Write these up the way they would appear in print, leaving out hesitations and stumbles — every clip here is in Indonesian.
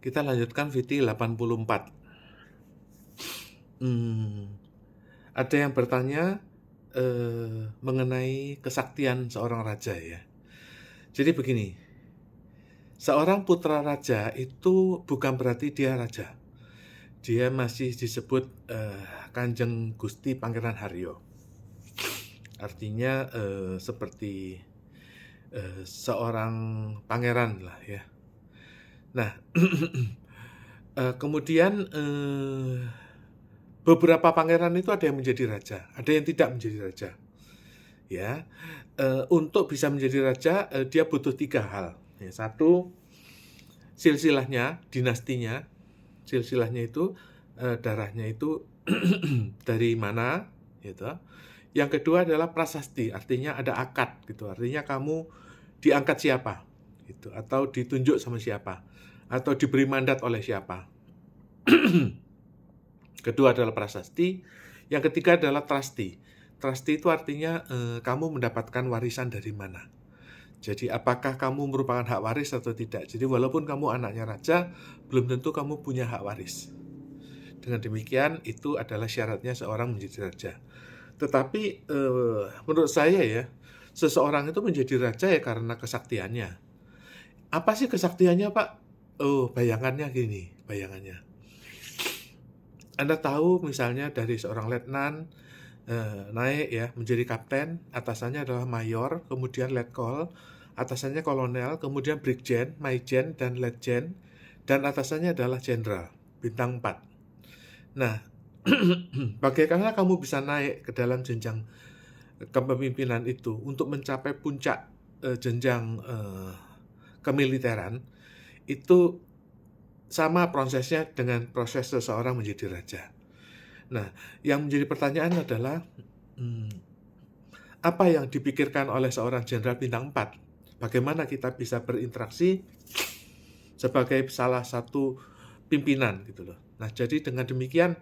Kita lanjutkan VT 84. Ada yang bertanya mengenai kesaktian seorang raja ya. Jadi begini, seorang putra raja itu bukan berarti dia raja. Dia masih disebut Kanjeng Gusti Pangeran Haryo. Artinya seperti seorang pangeran lah ya. Nah, kemudian beberapa pangeran itu ada yang menjadi raja, ada yang tidak menjadi raja. Ya, untuk bisa menjadi raja dia butuh 3 hal. Ya, satu, silsilahnya, dinastinya, silsilahnya itu darahnya itu dari mana, gitu. Yang kedua adalah prasasti, artinya ada akad, gitu. Artinya kamu diangkat siapa, gitu, atau ditunjuk sama siapa, atau diberi mandat oleh siapa. Kedua adalah prasasti, yang ketiga adalah trasti. Trasti itu artinya kamu mendapatkan warisan dari mana. Jadi apakah kamu merupakan hak waris atau tidak. Jadi walaupun kamu anaknya raja, belum tentu kamu punya hak waris. Dengan demikian itu adalah syaratnya seorang menjadi raja. Tetapi menurut saya ya, seseorang itu menjadi raja ya karena kesaktiannya. Apa sih kesaktiannya, Pak? Oh, bayangannya gini, bayangannya. Anda tahu misalnya dari seorang letnan naik ya menjadi kapten, atasannya adalah mayor, kemudian letkol, atasannya kolonel, kemudian brigjen, maijen, dan letjen, dan atasannya adalah jenderal, bintang 4. Nah, bagaimana kamu bisa naik ke dalam jenjang kepemimpinan itu untuk mencapai puncak jenjang kemiliteran, itu sama prosesnya dengan proses seseorang menjadi raja. Nah, yang menjadi pertanyaan adalah, apa yang dipikirkan oleh seorang jenderal bintang 4? Bagaimana kita bisa berinteraksi sebagai salah satu pimpinan gitu loh. Nah, jadi dengan demikian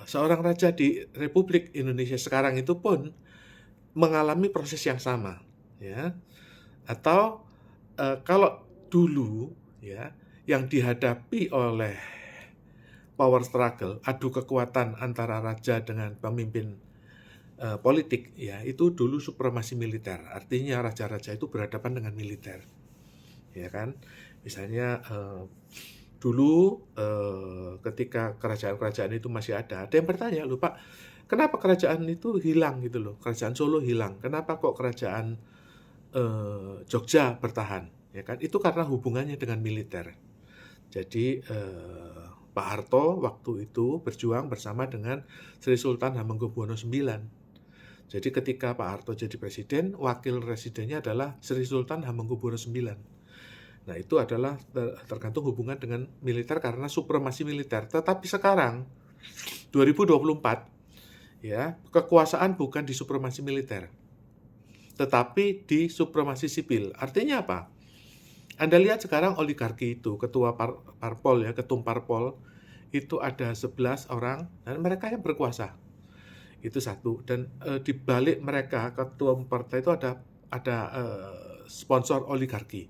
seorang raja di Republik Indonesia sekarang itu pun mengalami proses yang sama, ya. Atau kalau dulu ya yang dihadapi oleh power struggle, adu kekuatan antara raja dengan pemimpin politik ya, itu dulu supremasi militer. Artinya raja-raja itu berhadapan dengan militer. Ya kan? Misalnya dulu ketika kerajaan-kerajaan itu masih ada yang bertanya, "Loh Pak, kenapa kerajaan itu hilang gitu loh? Kerajaan Solo hilang. Kenapa kok kerajaan Jogja bertahan?" Ya kan? Itu karena hubungannya dengan militer. Jadi Pak Harto waktu itu berjuang bersama dengan Sri Sultan Hamengkubuwono IX. Jadi ketika Pak Harto jadi presiden, wakil presidennya adalah Sri Sultan Hamengkubuwono IX. Nah, itu adalah tergantung hubungan dengan militer karena supremasi militer. Tetapi sekarang 2024 ya, kekuasaan bukan di supremasi militer, tetapi di supremasi sipil. Artinya apa? Anda lihat sekarang oligarki itu, ketua parpol ya, ketum parpol, itu ada 11 orang dan mereka yang berkuasa. Itu satu. Dan di balik mereka ketua partai itu ada sponsor oligarki.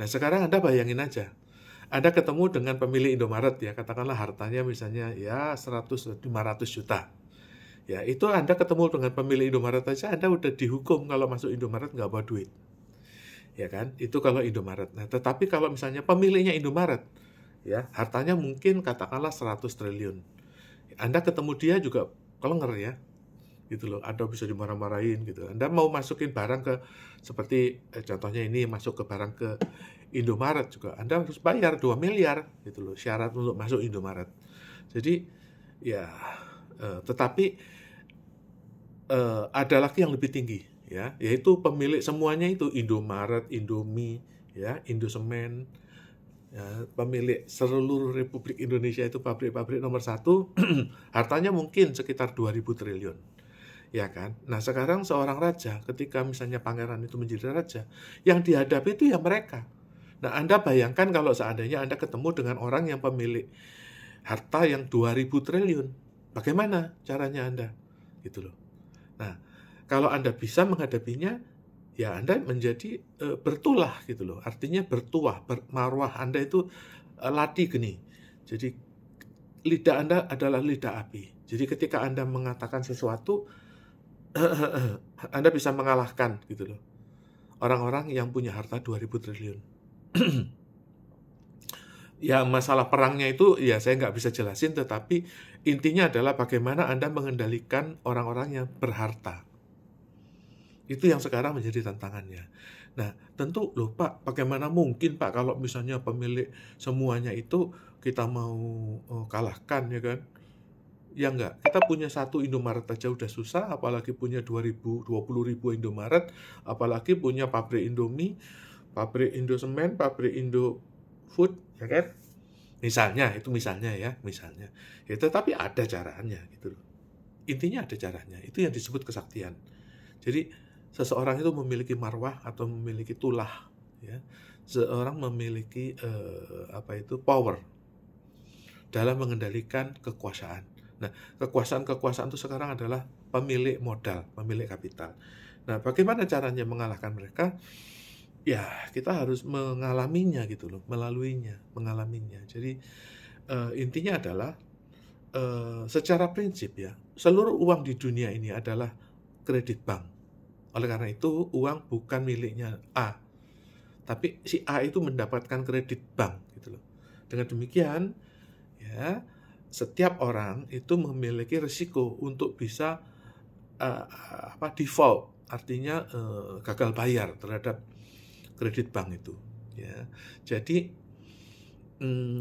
Nah, sekarang Anda bayangin aja. Anda ketemu dengan pemilik Indomaret ya, katakanlah hartanya misalnya ya 100-500 juta. Ya, itu Anda ketemu dengan pemilik Indomaret aja, Anda udah dihukum kalau masuk Indomaret nggak bawa duit. Ya kan? Itu kalau Indomaret. Nah, tetapi kalau misalnya pemiliknya Indomaret, ya, hartanya mungkin katakanlah 100 triliun. Anda ketemu dia juga kelenger ya. Gitu loh, Anda bisa dimarah-marahin gitu. Anda mau masukin barang ke seperti contohnya ini masuk ke barang ke Indomaret juga, Anda harus bayar 2 miliar gitu loh, syarat untuk masuk Indomaret. Jadi ya tetapi ada lagi yang lebih tinggi ya, yaitu pemilik semuanya itu Indomaret, Indomie, ya, Indosemen, ya, pemilik seluruh Republik Indonesia itu pabrik-pabrik nomor 1, hartanya mungkin sekitar 2.000 triliun. Ya kan? Nah, sekarang seorang raja, ketika misalnya pangeran itu menjadi raja, yang dihadapi itu ya mereka. Nah, Anda bayangkan kalau seandainya Anda ketemu dengan orang yang pemilik harta yang 2.000 triliun. Bagaimana caranya Anda? Gitu loh. Nah, kalau Anda bisa menghadapinya, ya Anda menjadi, bertulah gitu loh. Artinya bertuah, marwah Anda itu, lati geni. Jadi lidah Anda adalah lidah api. Jadi ketika Anda mengatakan sesuatu, Anda bisa mengalahkan gitu loh, orang-orang yang punya harta 2.000 triliun. Ya masalah perangnya itu ya saya nggak bisa jelasin, tetapi intinya adalah bagaimana Anda mengendalikan orang-orang yang berharta. Itu yang sekarang menjadi tantangannya. Nah, tentu loh Pak, bagaimana mungkin Pak kalau misalnya pemilik semuanya itu kita mau, kalahkan ya kan? Ya enggak, kita punya satu Indomaret aja udah susah, apalagi punya 20.000 Indomaret, apalagi punya pabrik Indomie, pabrik Indosemen, pabrik Indofood, ya kan? Misalnya, itu misalnya ya, misalnya. Ya tetapi ada caranya gitu loh. Intinya ada caranya, itu yang disebut kesaktian. Jadi seseorang itu memiliki marwah atau memiliki tulah, ya. Seorang memiliki, power dalam mengendalikan kekuasaan. Nah, kekuasaan-kekuasaan itu sekarang adalah pemilik modal, pemilik kapital. Nah, bagaimana caranya mengalahkan mereka? Ya, kita harus mengalaminya gitu loh, melaluinya, mengalaminya. Jadi, intinya adalah, secara prinsip ya, seluruh uang di dunia ini adalah kredit bank. Oleh karena itu, uang bukan miliknya A, tapi si A itu mendapatkan kredit bank gitu loh. Dengan demikian, ya, setiap orang itu memiliki risiko untuk bisa, default, artinya, gagal bayar terhadap kredit bank itu, ya. Jadi,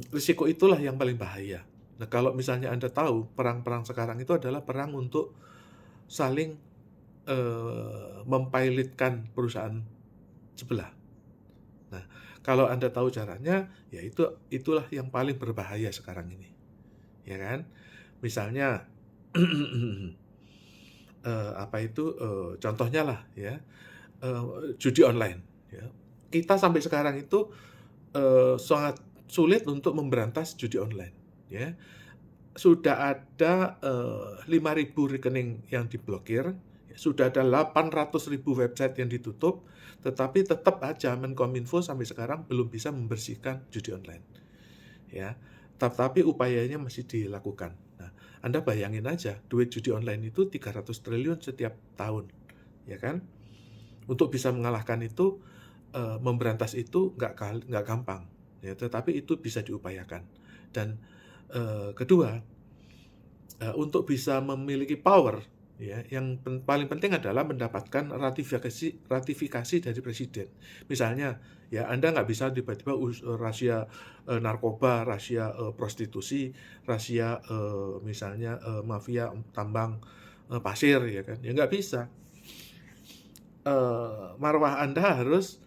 risiko itulah yang paling bahaya. Nah, kalau misalnya Anda tahu perang-perang sekarang itu adalah perang untuk saling, mempilotkan perusahaan sebelah. Nah, kalau Anda tahu caranya, ya itulah yang paling berbahaya sekarang ini, ya kan? Misalnya, contohnya lah ya, judi online, ya. Kita sampai sekarang itu, sangat sulit untuk memberantas judi online, ya. Sudah ada, 5.000 rekening yang diblokir, sudah ada 800.000 website yang ditutup, tetapi tetap aja Menkominfo sampai sekarang belum bisa membersihkan judi online, ya. Tetapi upayanya masih dilakukan. Nah, Anda bayangin aja, duit judi online itu 300 triliun setiap tahun, ya kan? Untuk bisa mengalahkan itu, memberantas itu nggak gampang, ya, tetapi itu bisa diupayakan. Dan, kedua, untuk bisa memiliki power, ya, yang paling penting adalah mendapatkan ratifikasi dari presiden. Misalnya, ya Anda nggak bisa tiba-tiba rahasia, narkoba, rahasia, prostitusi, rahasia, misalnya, mafia tambang, pasir, ya kan, ya nggak bisa. Marwah Anda harus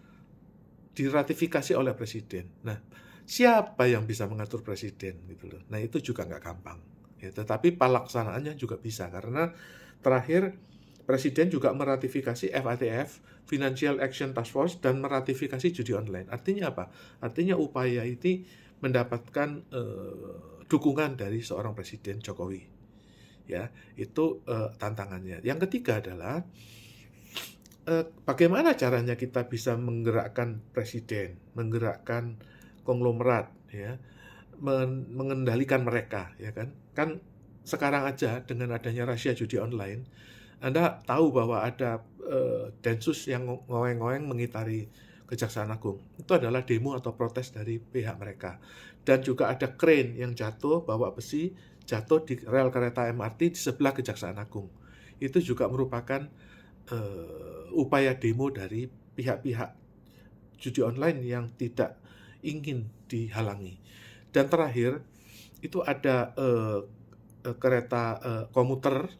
diratifikasi oleh presiden. Nah, siapa yang bisa mengatur presiden gitu loh. Nah, itu juga nggak gampang. Ya, tetapi pelaksanaannya juga bisa karena terakhir presiden juga meratifikasi FATF, Financial Action Task Force, dan meratifikasi judi online. Artinya apa? Artinya upaya ini mendapatkan dukungan dari seorang presiden Jokowi. Ya, itu tantangannya. Yang ketiga adalah bagaimana caranya kita bisa menggerakkan presiden, menggerakkan konglomerat, ya, mengendalikan mereka, ya kan? Kan sekarang aja dengan adanya rahasia judi online, Anda tahu bahwa ada, Densus yang ngoeng-ngoeng mengitari Kejaksaan Agung. Itu adalah demo atau protes dari pihak mereka. Dan juga ada crane yang jatuh, bawa besi, jatuh di rel kereta MRT di sebelah Kejaksaan Agung. Itu juga merupakan upaya demo dari pihak-pihak judi online yang tidak ingin dihalangi. Dan terakhir, itu ada, kereta, komuter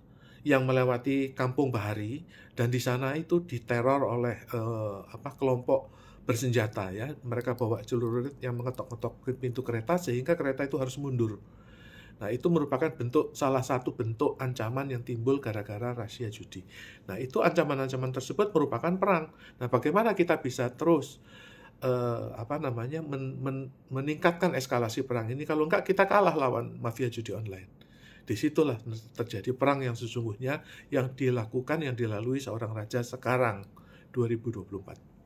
yang melewati Kampung Bahari, dan di sana itu diteror oleh, kelompok bersenjata ya. Mereka bawa celurit yang mengetok-ngetok pintu kereta sehingga kereta itu harus mundur. Nah, itu merupakan salah satu bentuk ancaman yang timbul gara-gara rahasia judi. Nah, itu ancaman-ancaman tersebut merupakan perang. Nah, bagaimana kita bisa terus, meningkatkan eskalasi perang ini, kalau enggak kita kalah lawan mafia judi online. Disitulah terjadi perang yang sesungguhnya yang dilakukan, yang dilalui seorang raja sekarang, 2024.